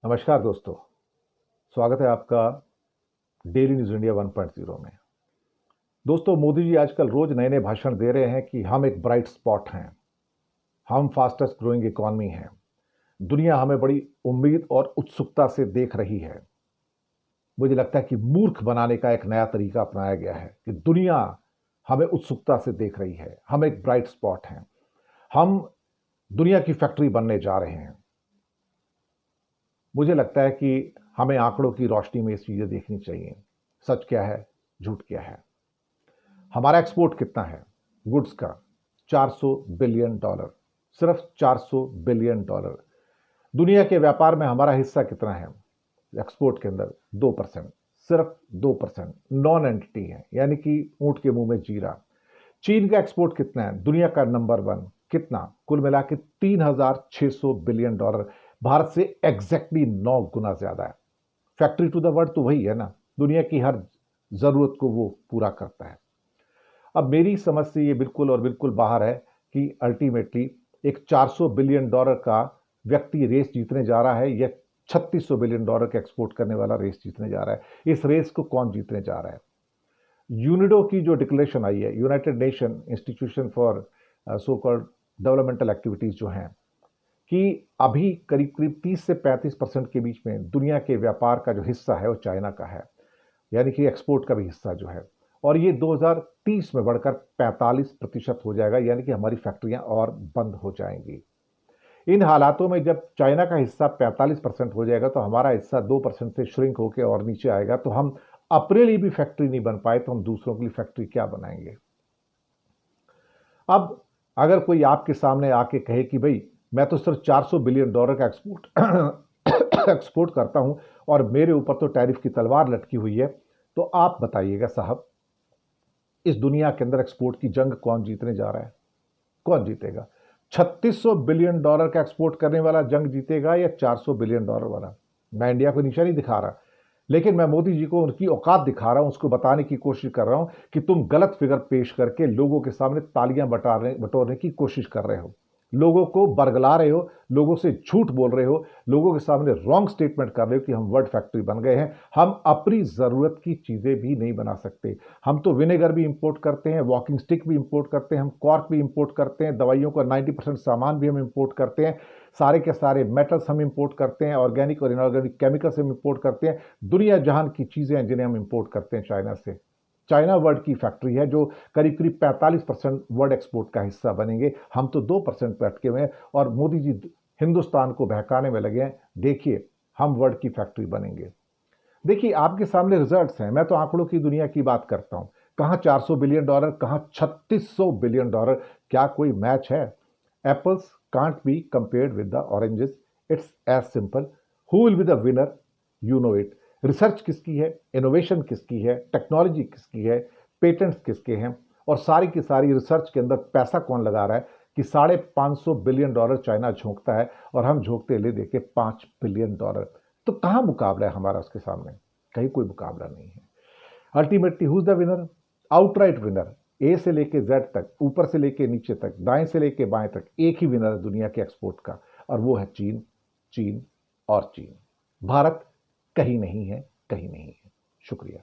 नमस्कार दोस्तों। स्वागत है आपका डेली न्यूज़ इंडिया 1.0 में। दोस्तों, मोदी जी आजकल रोज नए नए भाषण दे रहे हैं कि हम एक ब्राइट स्पॉट हैं, हम फास्टेस्ट ग्रोइंग इकॉनमी हैं, दुनिया हमें बड़ी उम्मीद और उत्सुकता से देख रही है। मुझे लगता है कि मूर्ख बनाने का एक नया तरीका अपनाया गया है कि दुनिया हमें उत्सुकता से देख रही है, हम एक ब्राइट स्पॉट हैं, हम दुनिया की फैक्ट्री बनने जा रहे हैं। मुझे लगता है कि हमें आंकड़ों की रोशनी में ये चीज़ें देखनी चाहिए। सच क्या है, झूठ क्या है। हमारा एक्सपोर्ट कितना है गुड्स का? 400 बिलियन डॉलर, सिर्फ 400 बिलियन डॉलर। दुनिया के व्यापार में हमारा हिस्सा कितना है एक्सपोर्ट के अंदर? 2%, सिर्फ 2%। नॉन एंटिटी है, यानी कि ऊंट के मुंह में जीरा। चीन का एक्सपोर्ट कितना है? दुनिया का नंबर 1। कितना? कुल मिला के 3600 बिलियन डॉलर। भारत से एग्जैक्टली 9 गुना ज्यादा है। फैक्ट्री टू द वर्ल्ड तो वही है ना, दुनिया की हर जरूरत को वो पूरा करता है। अब मेरी समझ से ये बिल्कुल और बिल्कुल बाहर है कि अल्टीमेटली एक 400 बिलियन डॉलर का व्यक्ति रेस जीतने जा रहा है या 3600 बिलियन डॉलर का एक्सपोर्ट करने वाला रेस जीतने जा रहा है। इस रेस को कौन जीतने जा रहा है? यूनिडो की जो डिक्लेरेशन आई है, United nation institution for so called developmental activities, जो हैं कि अभी करीब करीब 30 से 35% के बीच में दुनिया के व्यापार का जो हिस्सा है वो चाइना का है, यानी कि एक्सपोर्ट का भी हिस्सा जो है। और ये 2030 में बढ़कर 45% हो जाएगा, यानी कि हमारी फैक्ट्रियां और बंद हो जाएंगी। इन हालातों में जब चाइना का हिस्सा 45% हो जाएगा तो हमारा हिस्सा 2% से श्रिंक होकर और नीचे आएगा। तो हम अपने लिए भी फैक्ट्री नहीं बन पाए तो हम दूसरों के लिए फैक्ट्री क्या बनाएंगे? अब अगर कोई आपके सामने आके कहे कि भाई मैं तो सिर्फ 400 बिलियन डॉलर का एक्सपोर्ट करता हूं और मेरे ऊपर तो टैरिफ की तलवार लटकी हुई है, तो आप बताइएगा साहब, इस दुनिया के अंदर एक्सपोर्ट की जंग कौन जीतने जा रहा है? कौन जीतेगा? 3600 बिलियन डॉलर का एक्सपोर्ट करने वाला जंग जीतेगा या 400 बिलियन डॉलर वाला? मैं इंडिया को नीचा नहीं दिखा रहा, लेकिन मैं मोदी जी को उनकी औकात दिखा रहा हूं, उसको बताने की कोशिश कर रहा हूं कि तुम गलत फिगर पेश करके लोगों के सामने तालियां बटोरने की कोशिश कर रहे हो, लोगों को बरगला रहे हो, लोगों से झूठ बोल रहे हो, लोगों के सामने रॉन्ग स्टेटमेंट कर रहे हो कि हम वर्ल्ड फैक्ट्री बन गए हैं। हम अपनी जरूरत की चीजें भी नहीं बना सकते। हम तो विनेगर भी इंपोर्ट करते हैं, वॉकिंग स्टिक भी इंपोर्ट करते हैं, हम कॉर्क भी इंपोर्ट करते हैं, दवाइयों का 90% सामान भी हम इंपोर्ट करते हैं, सारे के सारे मेटल्स हम इंपोर्ट करते हैं, ऑर्गेनिक और इनऑर्गेनिक केमिकल्स हम इंपोर्ट करते हैं। दुनिया जहान की चीजें हैं जिन्हें हम इंपोर्ट करते हैं चाइना से। चाइना वर्ल्ड की फैक्ट्री है जो करीब करीब 45% वर्ल्ड एक्सपोर्ट का हिस्सा बनेंगे। हम तो 2% पे अटके हुए हैं और मोदी जी हिंदुस्तान को बहकाने में लगे हैं। देखिए, हम वर्ल्ड की फैक्ट्री बनेंगे। देखिए, आपके सामने रिजल्ट्स हैं। मैं तो आंकड़ों की दुनिया की बात करता हूं। कहां 400 बिलियन डॉलर, कहां 3600 बिलियन डॉलर। क्या कोई मैच है? Apples can't be compared with the oranges. It's as simple. Who will be the winner? You know it. Research किसकी है, इनोवेशन किसकी है, टेक्नोलॉजी किसकी है, पेटेंट्स किसके हैं, और सारी की सारी रिसर्च के अंदर पैसा कौन लगा रहा है कि 550 बिलियन डॉलर चाइना झोंकता है और हम झोंकते ले देके 5 बिलियन डॉलर। तो कहां मुकाबला है हमारा उसके सामने? कहीं कोई मुकाबला नहीं है। Ultimately who is the winner? Outright winner. A से लेके जेड तक, ऊपर से लेके नीचे तक, दाएं से लेके बाएं तक, एक ही विनर है दुनिया के एक्सपोर्ट का, और वो है चीन। चीन और चीन। भारत कहीं नहीं है, कहीं नहीं है। शुक्रिया।